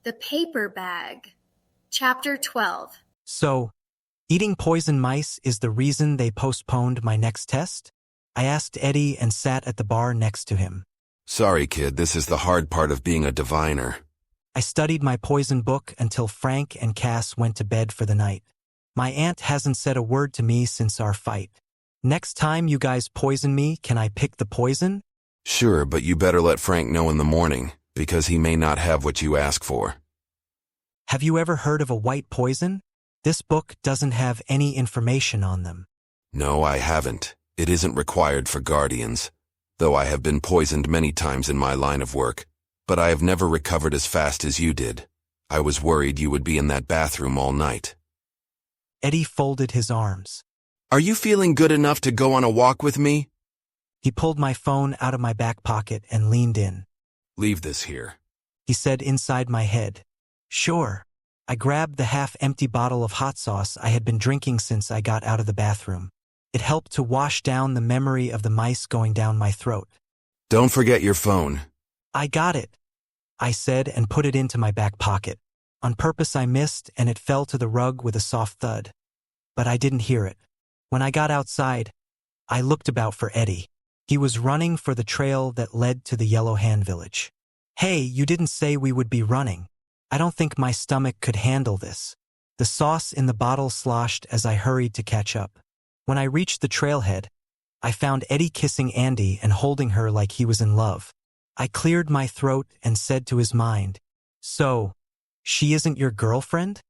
The Paper Bag. Chapter 12. So, eating poison mice is the reason they postponed my next test? I asked Eddie and sat at the bar next to him. Sorry, kid, this is the hard part of being a diviner. I studied my poison book until Frank and Cass went to bed for the night. My aunt hasn't said a word to me since our fight. Next time you guys poison me, can I pick the poison? Sure, but you better let Frank know in the morning, because he may not have what you ask for. Have you ever heard of a white poison? This book doesn't have any information on them. No, I haven't. It isn't required for guardians, though I have been poisoned many times in my line of work, but I have never recovered as fast as you did. I was worried you would be in that bathroom all night. Eddie folded his arms. Are you feeling good enough to go on a walk with me? He pulled my phone out of my back pocket and leaned in. Leave this here, He said inside my head. Sure. I grabbed the half-empty bottle of hot sauce I had been drinking since I got out of the bathroom. It helped to wash down the memory of the mice going down my throat. Don't forget your phone. I got it, I said and put it into my back pocket. On purpose I missed and it fell to the rug with a soft thud. But I didn't hear it. When I got outside, I looked about for Eddie. He was running for the trail that led to the Yellow Hand Village. Hey, you didn't say we would be running. I don't think my stomach could handle this. The sauce in the bottle sloshed as I hurried to catch up. When I reached the trailhead, I found Eddie kissing Andy and holding her like he was in love. I cleared my throat and said to his mind, "So, she isn't your girlfriend?"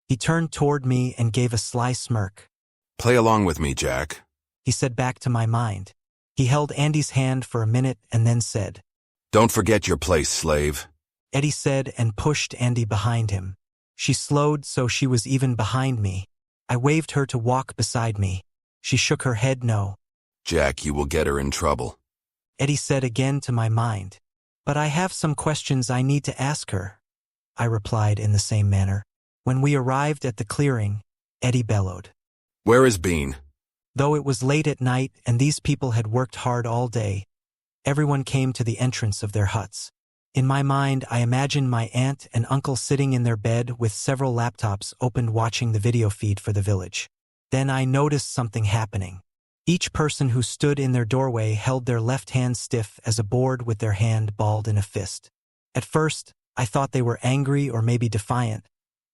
He turned toward me and gave a sly smirk. Play along with me, Jack. He said back to my mind. He held Andy's hand for a minute and then said, Don't forget your place, slave. Eddie said and pushed Andy behind him. She slowed so she was even behind me. I waved her to walk beside me. She shook her head no. Jack, you will get her in trouble. Eddie said again to my mind. But I have some questions I need to ask her. I replied in the same manner. When we arrived at the clearing, Eddie bellowed. Where is Bean? Though it was late at night and these people had worked hard all day, everyone came to the entrance of their huts. In my mind, I imagined my aunt and uncle sitting in their bed with several laptops opened watching the video feed for the village. Then I noticed something happening. Each person who stood in their doorway held their left hand stiff as a board with their hand balled in a fist. At first, I thought they were angry or maybe defiant,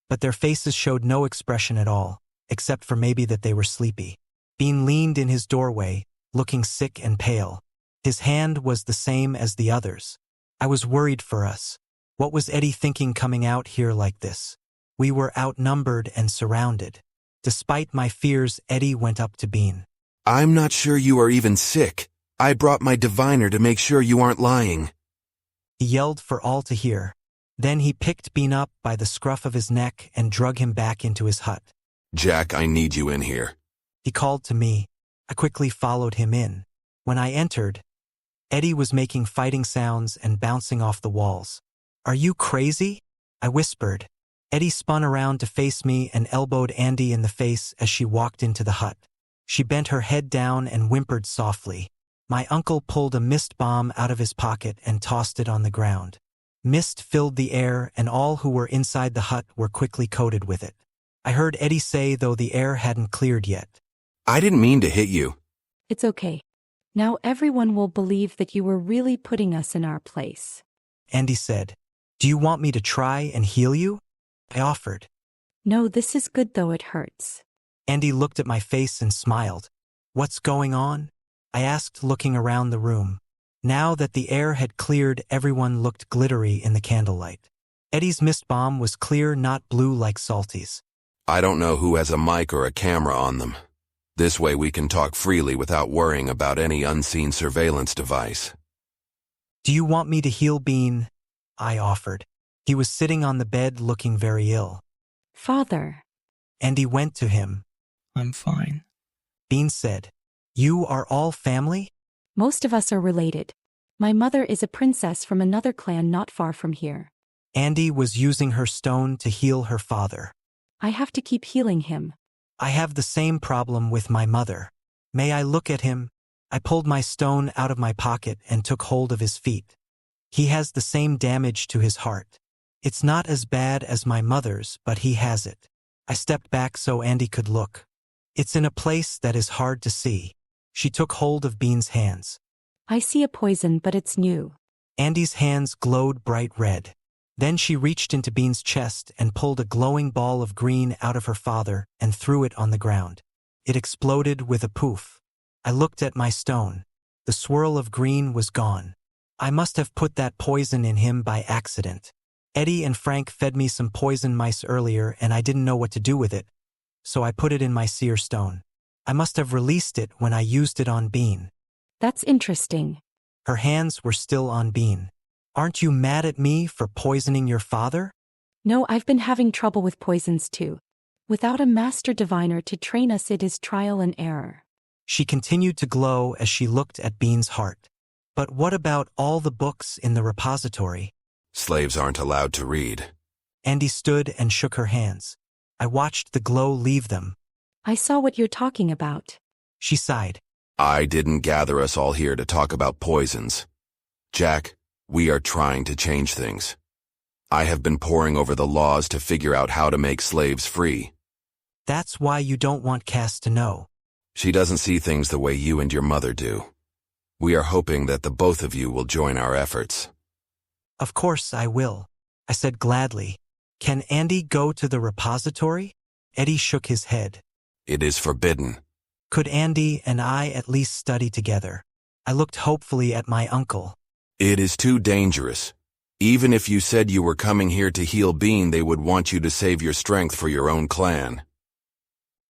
but their faces showed no expression at all, except for maybe that they were sleepy. Bean leaned in his doorway, looking sick and pale. His hand was the same as the others. I was worried for us. What was Eddie thinking coming out here like this? We were outnumbered and surrounded. Despite my fears, Eddie went up to Bean. I'm not sure you are even sick. I brought my diviner to make sure you aren't lying. He yelled for all to hear. Then he picked Bean up by the scruff of his neck and drug him back into his hut. Jack, I need you in here. He called to me. I quickly followed him in. When I entered, Eddie was making fighting sounds and bouncing off the walls. Are you crazy? I whispered. Eddie spun around to face me and elbowed Andy in the face as she walked into the hut. She bent her head down and whimpered softly. My uncle pulled a mist bomb out of his pocket and tossed it on the ground. Mist filled the air and all who were inside the hut were quickly coated with it. I heard Eddie say, though the air hadn't cleared yet. I didn't mean to hit you. It's okay. Now everyone will believe that you were really putting us in our place. Andy said, Do you want me to try and heal you? I offered. No, this is good though it hurts. Andy looked at my face and smiled. What's going on? I asked, looking around the room. Now that the air had cleared, everyone looked glittery in the candlelight. Eddie's mist bomb was clear, not blue like Salty's. I don't know who has a mic or a camera on them. This way we can talk freely without worrying about any unseen surveillance device. Do you want me to heal Bean? I offered. He was sitting on the bed looking very ill. Father. Andy went to him. I'm fine. Bean said, You are all family? Most of us are related. My mother is a princess from another clan not far from here. Andy was using her stone to heal her father. I have to keep healing him. I have the same problem with my mother. May I look at him? I pulled my stone out of my pocket and took hold of his feet. He has the same damage to his heart. It's not as bad as my mother's, but he has it. I stepped back so Andy could look. It's in a place that is hard to see. She took hold of Bean's hands. I see a poison, but it's new. Andy's hands glowed bright red. Then she reached into Bean's chest and pulled a glowing ball of green out of her father and threw it on the ground. It exploded with a poof. I looked at my stone. The swirl of green was gone. I must have put that poison in him by accident. Eddie and Frank fed me some poison mice earlier and I didn't know what to do with it, so I put it in my seer stone. I must have released it when I used it on Bean. That's interesting. Her hands were still on Bean. Aren't you mad at me for poisoning your father? No, I've been having trouble with poisons too. Without a master diviner to train us, it is trial and error. She continued to glow as she looked at Bean's heart. But what about all the books in the repository? Slaves aren't allowed to read. Andy stood and shook her hands. I watched the glow leave them. I saw what you're talking about. She sighed. I didn't gather us all here to talk about poisons. Jack, we are trying to change things. I have been poring over the laws to figure out how to make slaves free. That's why you don't want Cass to know. She doesn't see things the way you and your mother do. We are hoping that the both of you will join our efforts. Of course I will, I said gladly. Can Andy go to the repository? Eddie shook his head. It is forbidden. Could Andy and I at least study together? I looked hopefully at my uncle. It is too dangerous. Even if you said you were coming here to heal Bean, they would want you to save your strength for your own clan.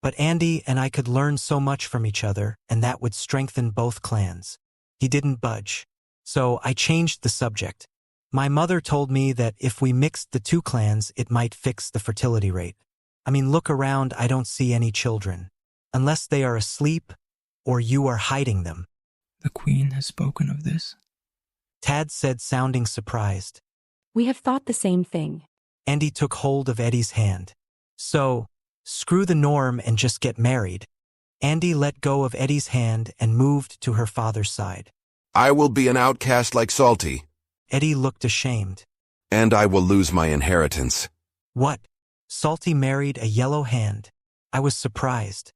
But Andy and I could learn so much from each other, and that would strengthen both clans. He didn't budge. So I changed the subject. My mother told me that if we mixed the two clans, it might fix the fertility rate. I mean, look around, I don't see any children. Unless they are asleep, or you are hiding them. The Queen has spoken of this? Tad said, sounding surprised. We have thought the same thing. Andy took hold of Eddie's hand. So, screw the norm and just get married. Andy let go of Eddie's hand and moved to her father's side. I will be an outcast like Salty. Eddie looked ashamed. And I will lose my inheritance. What? Salty married a yellow hand. I was surprised.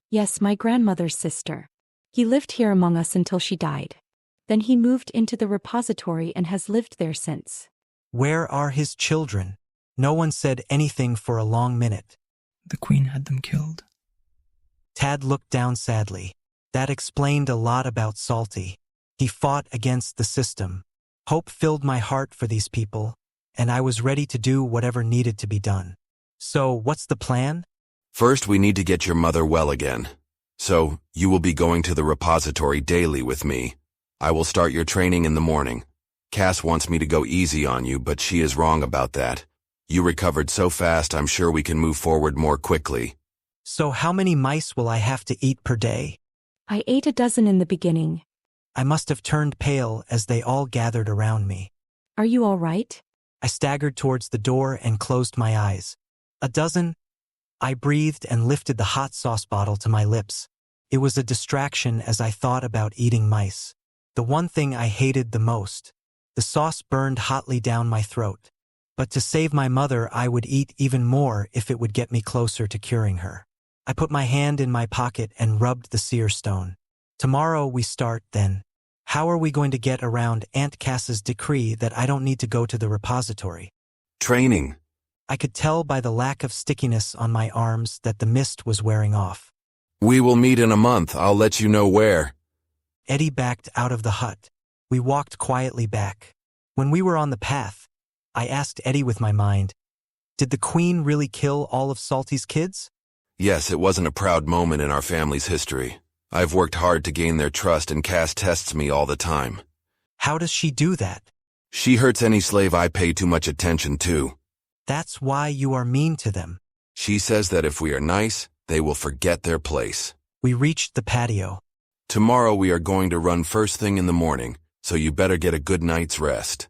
Yes, my grandmother's sister. He lived here among us until she died. Then he moved into the repository and has lived there since. Where are his children? No one said anything for a long minute. The Queen had them killed. Tad looked down sadly. That explained a lot about Salty. He fought against the system. Hope filled my heart for these people, and I was ready to do whatever needed to be done. So, what's the plan? First, we need to get your mother well again. So, you will be going to the repository daily with me. I will start your training in the morning. Cass wants me to go easy on you, but she is wrong about that. You recovered so fast, I'm sure we can move forward more quickly. So how many mice will I have to eat per day? I ate a dozen in the beginning. I must have turned pale as they all gathered around me. Are you all right? I staggered towards the door and closed my eyes. A dozen? I breathed and lifted the hot sauce bottle to my lips. It was a distraction as I thought about eating mice. The one thing I hated the most. The sauce burned hotly down my throat. But to save my mother, I would eat even more if it would get me closer to curing her. I put my hand in my pocket and rubbed the seer stone. Tomorrow we start, then. How are we going to get around Aunt Cass's decree that I don't need to go to the repository? Training. I could tell by the lack of stickiness on my arms that the mist was wearing off. We will meet in a month. I'll let you know where. Eddie backed out of the hut. We walked quietly back. When we were on the path, I asked Eddie with my mind, did the Queen really kill all of Salty's kids? Yes, it wasn't a proud moment in our family's history. I've worked hard to gain their trust and Cass tests me all the time. How does she do that? She hurts any slave I pay too much attention to. That's why you are mean to them. She says that if we are nice, they will forget their place. We reached the patio. Tomorrow we are going to run first thing in the morning, so you better get a good night's rest.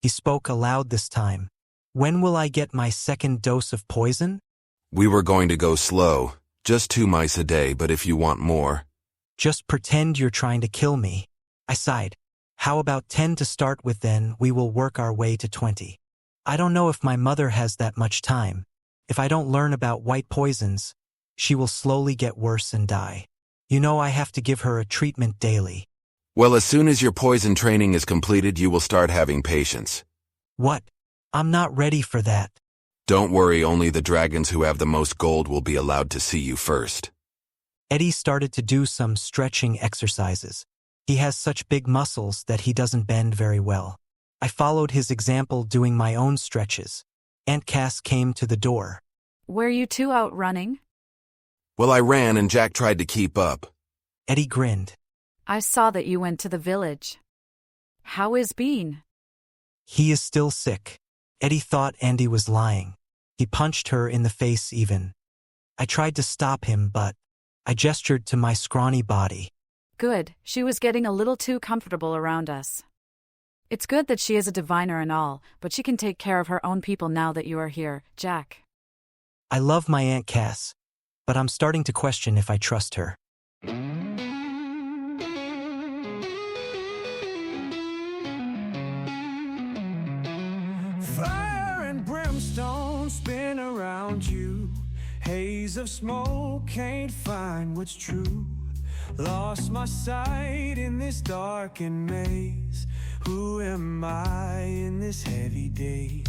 He spoke aloud this time. When will I get my second dose of poison? We were going to go slow, just 2 mice a day, but if you want more. Just pretend you're trying to kill me. I sighed. How about 10 to start with, then we will work our way to 20. I don't know if my mother has that much time. If I don't learn about white poisons, she will slowly get worse and die. You know I have to give her a treatment daily. Well, as soon as your poison training is completed, you will start having patients. What? I'm not ready for that. Don't worry, only the dragons who have the most gold will be allowed to see you first. Eddie started to do some stretching exercises. He has such big muscles that he doesn't bend very well. I followed his example doing my own stretches. Aunt Cass came to the door. Were you two out running? Well, I ran and Jack tried to keep up. Eddie grinned. I saw that you went to the village. How is Bean? He is still sick. Eddie thought Andy was lying. He punched her in the face even. I tried to stop him, but I gestured to my scrawny body. Good, she was getting a little too comfortable around us. It's good that she is a diviner and all, but she can take care of her own people now that you are here, Jack. I love my Aunt Cass, but I'm starting to question if I trust her. Fire and brimstone spin around you. Haze of smoke, can't find what's true. Lost my sight in this darkened maze. Who am I in this heavy daze?